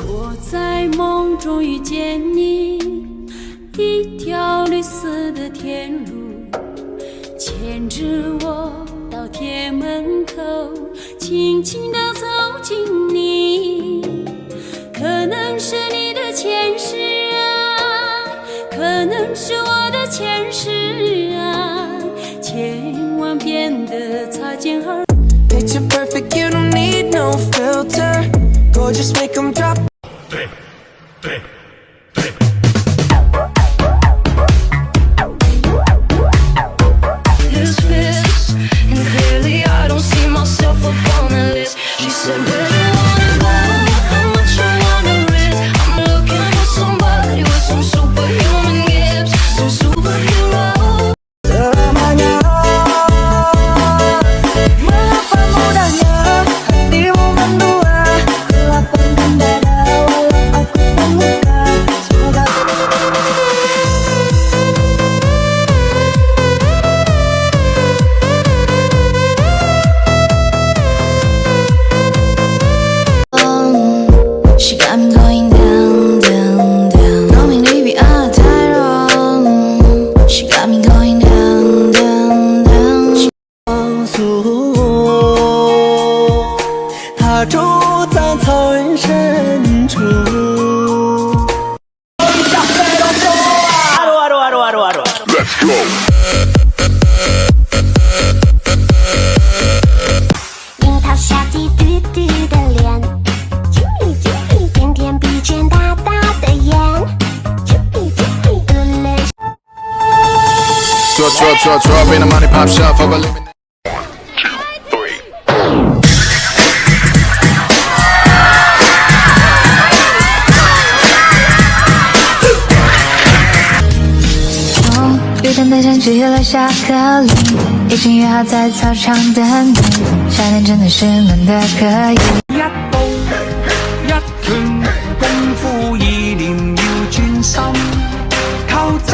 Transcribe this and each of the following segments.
我在梦中遇见你，一条绿色的天路，牵着我到天门口，轻轻地走进你。可能是你的前世啊，可能是我的前世啊，千万遍的擦肩而过。 Picture perfect, you don't need no filter. Gorgeous, make them drop. 对对。 他住在草原深处。Let's go。樱桃小鸡嘟嘟的脸，甜甜鼻尖大大的眼，Draw, bring the money, pop shop for a living. 雨天的天气落下颗粒，已经约好在操场等你。夏天真的是闷得可以。一步一拳功夫意念要專心，靠找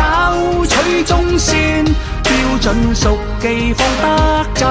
取中線，標準熟記放得真。